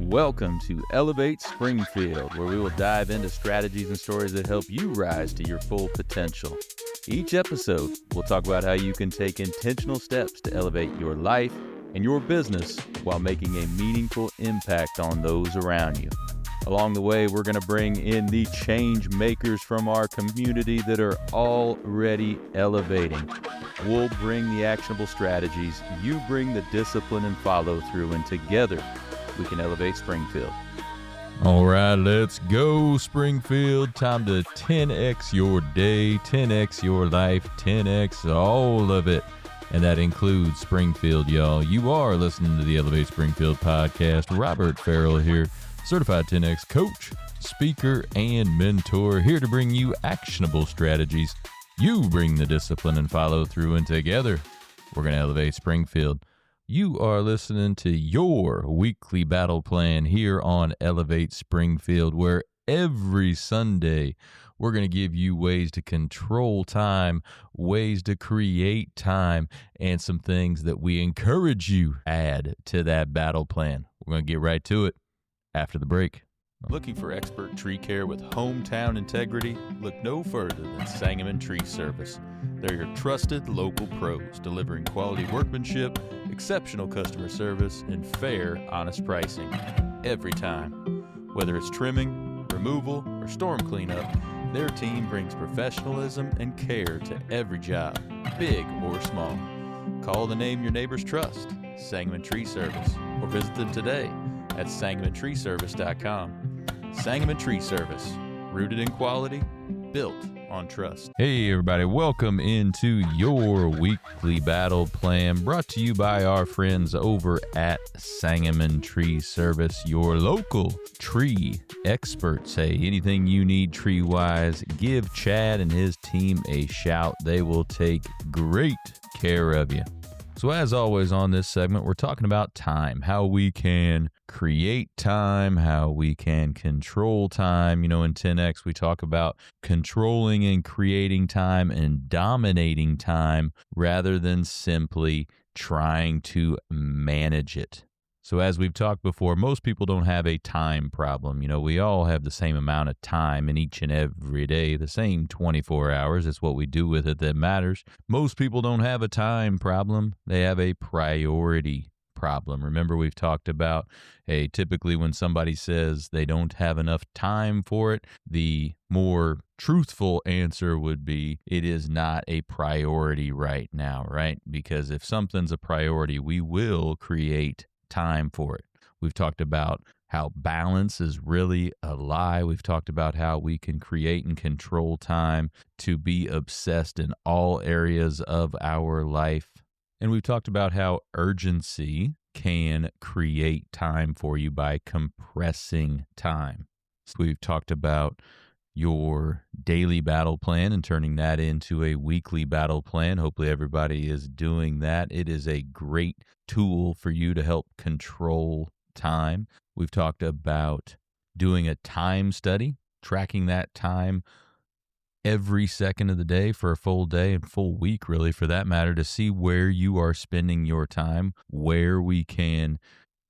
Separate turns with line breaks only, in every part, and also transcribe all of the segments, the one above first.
Welcome to Elevate Springfield, where we will dive into strategies and stories that help you rise to your full potential. Each episode, we'll talk about how you can take intentional steps to elevate your life and your business while making a meaningful impact on those around you. Along the way, we're going to bring in the change makers from our community that are already elevating. We'll bring the actionable strategies, you bring the discipline and follow through, and together we can elevate Springfield.
All right, let's go, Springfield. Time to 10x your day, 10x your life, 10x all of it. And that includes Springfield, y'all. You are listening to the Elevate Springfield podcast. Robert Ferriell here, certified 10x coach, speaker, and mentor, here to bring you actionable strategies. You bring the discipline and follow through, and together we're going to elevate Springfield. You are listening to your weekly battle plan here on Elevate Springfield, where every Sunday we're going to give you ways to control time, ways to create time, and some things that we encourage you add to that battle plan. We're going to get right to it after the break.
Looking for expert tree care with hometown integrity? Look no further than Sangamon Tree Service. They're your trusted local pros, delivering quality workmanship, exceptional customer service, and fair, honest pricing every time. Whether it's trimming, removal, or storm cleanup, their team brings professionalism and care to every job, big or small. Call the name your neighbors trust, Sangamon Tree Service, or visit them today at sangamontreeservice.com. Sangamon Tree Service, rooted in quality, built on trust.
Hey everybody, welcome into your weekly battle plan, brought to you by our friends over at Sangamon Tree Service, your local tree experts. Hey, anything you need tree-wise, give Chad and his team a shout. They will take great care of you. So as always on this segment, we're talking about time, how we can create time, how we can control time. You know, in 10X, we talk about controlling and creating time and dominating time rather than simply trying to manage it. So as we've talked before, most people don't have a time problem. You know, we all have the same amount of time in each and every day, the same 24 hours. It's what we do with it that matters. Most people don't have a time problem. They have a priority problem. Remember, we've talked about, hey, typically when somebody says they don't have enough time for it, the more truthful answer would be, it is not a priority right now, right? Because if something's a priority, we will create time for it. We've talked about how balance is really a lie. We've talked about how we can create and control time to be obsessed in all areas of our life. And we've talked about how urgency can create time for you by compressing time. So we've talked about your daily battle plan and turning that into a weekly battle plan. Hopefully everybody is doing that. It is a great tool for you to help control time. We've talked about doing a time study, tracking that time every second of the day for a full day and full week, really, for that matter, to see where you are spending your time, where we can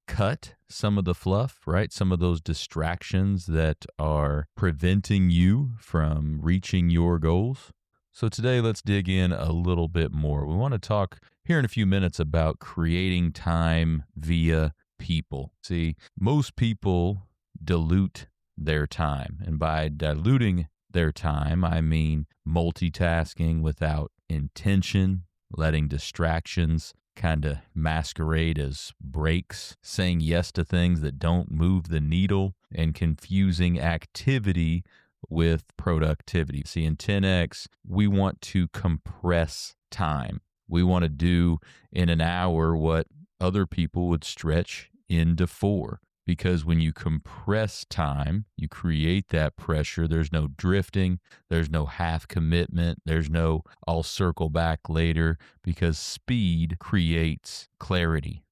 cut some of the fluff, right? Some of those distractions that are preventing you from reaching your goals. So today, let's dig in a little bit more. We want to talk here in a few minutes about creating time via people. See, most people dilute their time. And by diluting their time, I mean multitasking without intention, letting distractions kind of masquerade as breaks, saying yes to things that don't move the needle, and confusing activity with productivity. See, in 10X, we want to compress time. We want to do in an hour what other people would stretch into 4. Because when you compress time, you create that pressure. There's no drifting. There's no half commitment. There's no I'll circle back later, because speed creates clarity.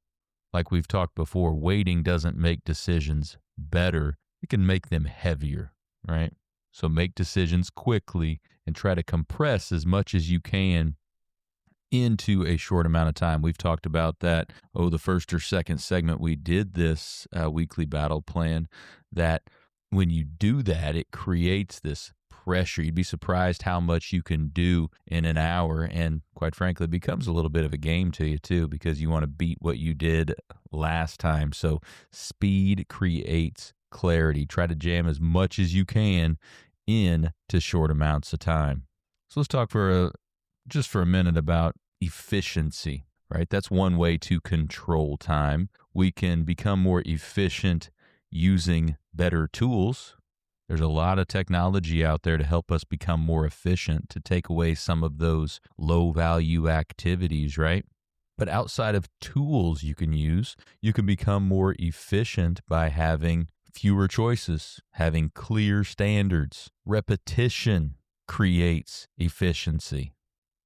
Like we've talked before, waiting doesn't make decisions better. It can make them heavier, right? So make decisions quickly and try to compress as much as you can into a short amount of time. We've talked about that, the first or second segment we did this weekly battle plan, that when you do that, it creates this pressure. You'd be surprised how much you can do in an hour, and quite frankly, it becomes a little bit of a game to you too, because you want to beat what you did last time. So speed creates clarity. Try to jam as much as you can into short amounts of time. So let's talk just for a minute about efficiency, right? That's one way to control time. We can become more efficient using better tools. There's a lot of technology out there to help us become more efficient, to take away some of those low-value activities, right? But outside of tools you can use, you can become more efficient by having fewer choices, having clear standards. Repetition creates efficiency,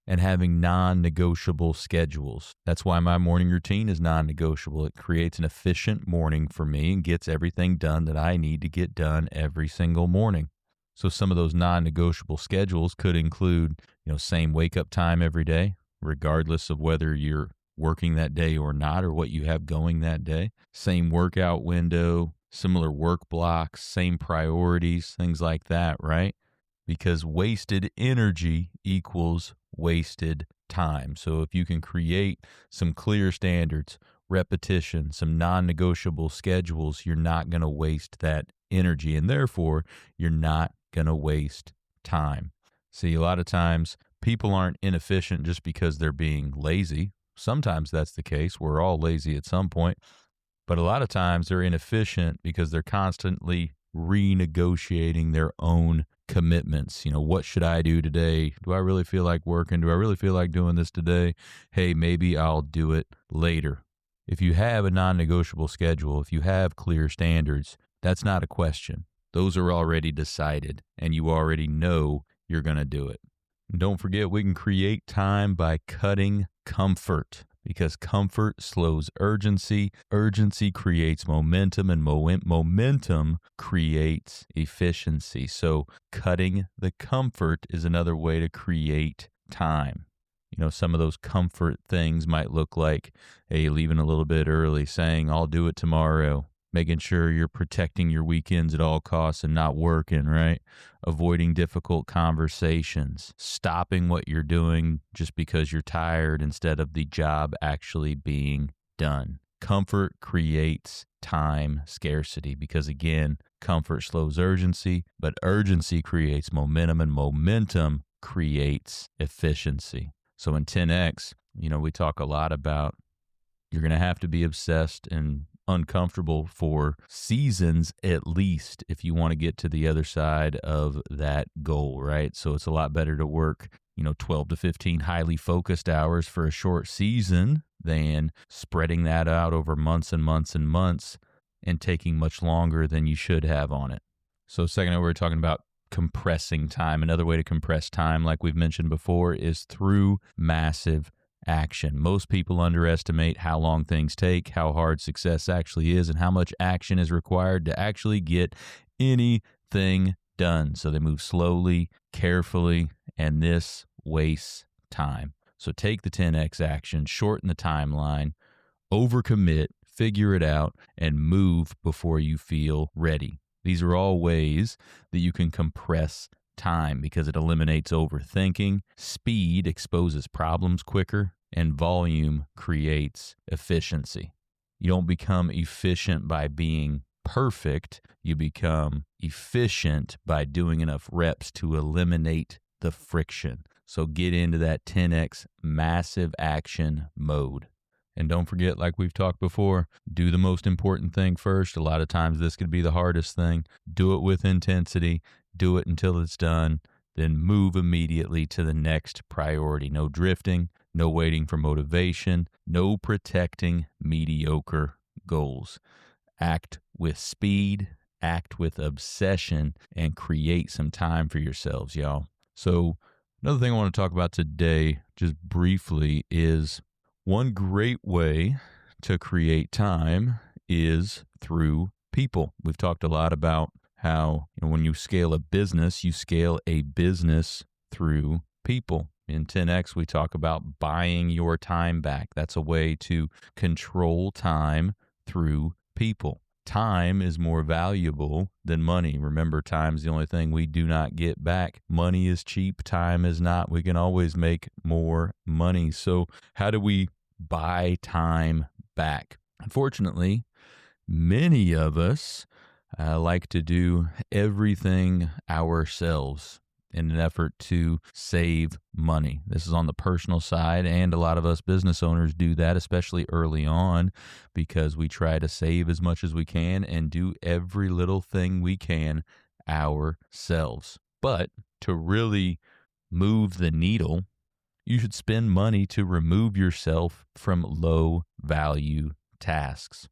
and having non-negotiable schedules. That's why my morning routine is non-negotiable. It creates an efficient morning for me and gets everything done that I need to get done every single morning. So some of those non-negotiable schedules could include, same wake-up time every day, regardless of whether you're working that day or not, or what you have going that day. Same workout window, similar work blocks, same priorities, things like that, right? Because wasted energy equals wasted time. So if you can create some clear standards, repetition, some non-negotiable schedules, you're not going to waste that energy, and therefore you're not going to waste time. See, a lot of times people aren't inefficient just because they're being lazy. Sometimes that's the case. We're all lazy at some point. But a lot of times they're inefficient because they're constantly renegotiating their own commitments. What should I do today? Do I really feel like working? Do I really feel like doing this today? Hey, maybe I'll do it later. If you have a non-negotiable schedule, if you have clear standards, that's not a question. Those are already decided, and you already know you're going to do it. And don't forget, we can create time by cutting comfort, because comfort slows urgency. Urgency creates momentum, and momentum creates efficiency. So cutting the comfort is another way to create time. Some of those comfort things might look like, hey, leaving a little bit early, saying, I'll do it tomorrow, making sure you're protecting your weekends at all costs and not working, right? Avoiding difficult conversations, stopping what you're doing just because you're tired instead of the job actually being done. Comfort creates time scarcity because, again, comfort slows urgency, but urgency creates momentum, and momentum creates efficiency. So in 10X, we talk a lot about you're going to have to be obsessed and uncomfortable for seasons at least if you want to get to the other side of that goal, right? So it's a lot better to work, 12 to 15 highly focused hours for a short season than spreading that out over months and months and months and taking much longer than you should have on it. So second, we're talking about compressing time. Another way to compress time, like we've mentioned before, is through massive action. Most people underestimate how long things take, how hard success actually is, and how much action is required to actually get anything done. So they move slowly, carefully, and this wastes time. So take the 10X action, shorten the timeline, overcommit, figure it out, and move before you feel ready. These are all ways that you can compress time because it eliminates overthinking. Speed exposes problems quicker, and volume creates efficiency. You don't become efficient by being perfect. You become efficient by doing enough reps to eliminate the friction. So get into that 10X massive action mode. And don't forget, like we've talked before, do the most important thing first. A lot of times this could be the hardest thing. Do it with intensity. Do it until it's done. Then move immediately to the next priority. No drifting, no waiting for motivation, no protecting mediocre goals. Act with speed, act with obsession, and create some time for yourselves, y'all. So another thing I want to talk about today, just briefly, is one great way to create time is through people. We've talked a lot about how when you scale a business, you scale a business through people. In 10X, we talk about buying your time back. That's a way to control time through people. Time is more valuable than money. Remember, time's the only thing we do not get back. Money is cheap, time is not. We can always make more money. So how do we buy time back? Unfortunately, many of us like to do everything ourselves in an effort to save money. This is on the personal side, and a lot of us business owners do that, especially early on, because we try to save as much as we can and do every little thing we can ourselves. But to really move the needle, you should spend money to remove yourself from low value tasks.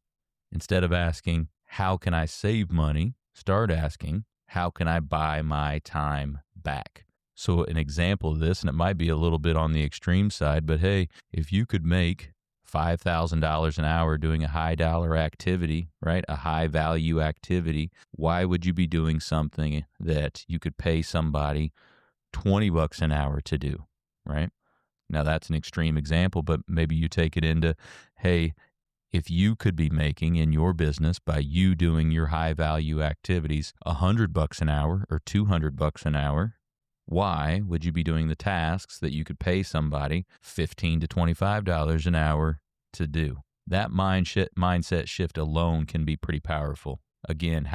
Instead of asking, how can I save money? Start asking, how can I buy my time back? So an example of this, and it might be a little bit on the extreme side, but hey, if you could make $5,000 an hour doing a high dollar activity, right? A high value activity, why would you be doing something that you could pay somebody $20 an hour to do, right? Now that's an extreme example, but maybe you take it into, hey, if you could be making in your business by you doing your high value activities $100 an hour or $200 an hour, why would you be doing the tasks that you could pay somebody $15 to $25 an hour to do? That mindset shift alone can be pretty powerful. Again,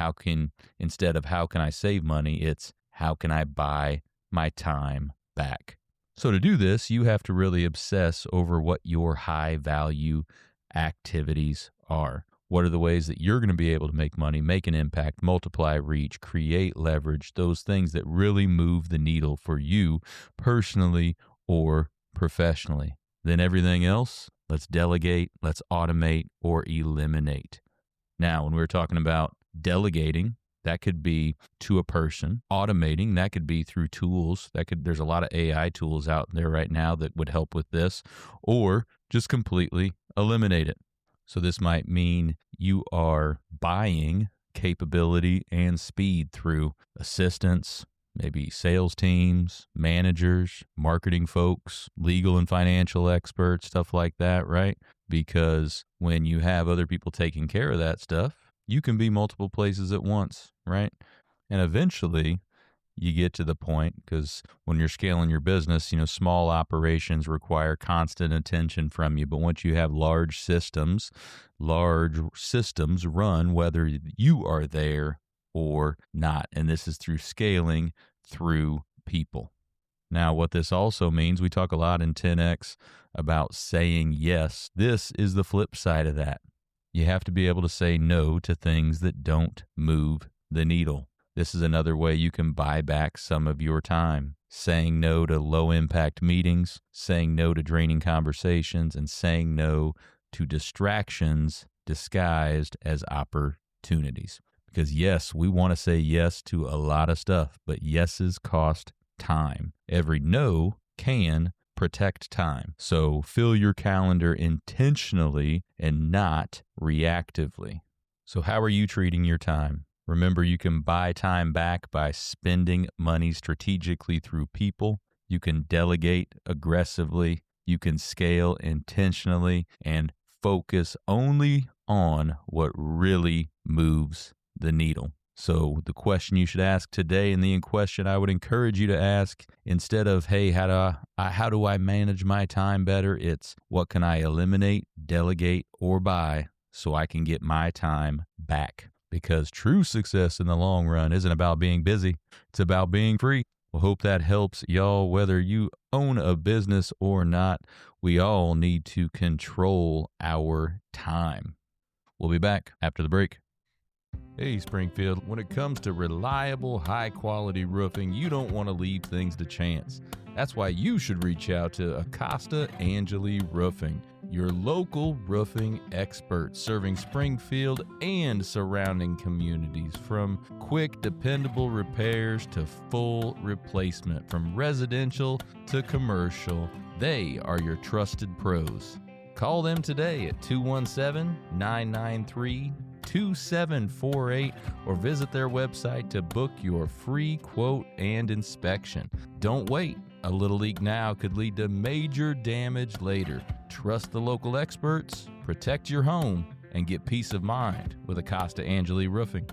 instead of how can I save money, it's how can I buy my time back? So to do this, you have to really obsess over what your high value activities are. What are the ways that you're going to be able to make money, make an impact, multiply reach, create leverage, those things that really move the needle for you personally or professionally. Then everything else, let's delegate, let's automate, or eliminate. Now, when we're talking about delegating, that could be to a person. Automating, that could be through tools. There's a lot of AI tools out there right now that would help with this, or just completely eliminate it. So this might mean you are buying capability and speed through assistants, maybe sales teams, managers, marketing folks, legal and financial experts, stuff like that, right? Because when you have other people taking care of that stuff, you can be multiple places at once, right? And eventually you get to the point, because when you're scaling your business, small operations require constant attention from you. But once you have large systems run whether you are there or not. And this is through scaling through people. Now, what this also means, we talk a lot in 10X about saying yes. This is the flip side of that. You have to be able to say no to things that don't move the needle. This is another way you can buy back some of your time. Saying no to low-impact meetings, saying no to draining conversations, and saying no to distractions disguised as opportunities. Because yes, we want to say yes to a lot of stuff, but yeses cost time. Every no can protect time. So fill your calendar intentionally and not reactively. So how are you treating your time? Remember, you can buy time back by spending money strategically through people. You can delegate aggressively. You can scale intentionally and focus only on what really moves the needle. So the question you should ask today, and the question I would encourage you to ask, instead of, hey, how do I manage my time better? It's what can I eliminate, delegate, or buy so I can get my time back? Because true success in the long run isn't about being busy. It's about being free. Well, hope that helps y'all, whether you own a business or not. We all need to control our time. We'll be back after the break. Hey, Springfield, when it comes to reliable, high-quality roofing, you don't want to leave things to chance. That's why you should reach out to Acosta Angeli Roofing, your local roofing expert, serving Springfield and surrounding communities. From quick, dependable repairs to full replacement, from residential to commercial, they are your trusted pros. Call them today at 217-993-2748 or visit their website to book your free quote and inspection. Don't wait. A little leak now could lead to major damage later. Trust the local experts, protect your home, and get peace of mind with Acosta Angeli Roofing.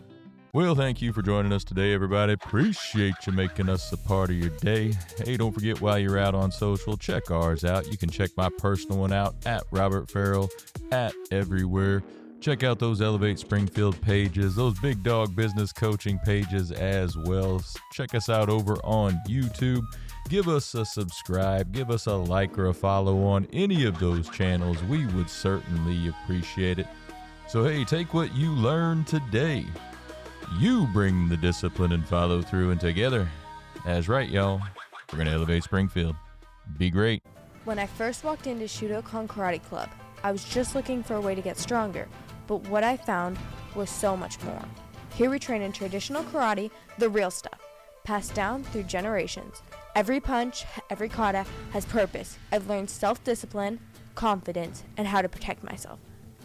Well, thank you for joining us today, everybody. Appreciate you making us a part of your day. Hey, don't forget, while you're out on social, check ours out. You can check my personal one out at Robert Ferriell at everywhere. Check out those Elevate Springfield pages, those Big Dog Business Coaching pages as well. Check us out over on YouTube. Give us a subscribe, give us a like or a follow on any of those channels. We would certainly appreciate it. So hey, take what you learned today. You bring the discipline and follow through, and together, that's right, y'all, we're going to elevate Springfield. Be great.
When I first walked into Shudokan Karate Club, I was just looking for a way to get stronger, but what I found was so much more. Here we train in traditional karate, the real stuff, passed down through generations. Every punch, every kata has purpose. I've learned self-discipline, confidence, and how to protect myself.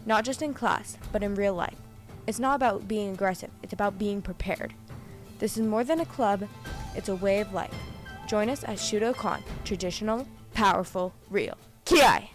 Not just in class, but in real life. It's not about being aggressive, it's about being prepared. This is more than a club, it's a way of life. Join us at Shudokan, traditional, powerful, real. Ki-ai!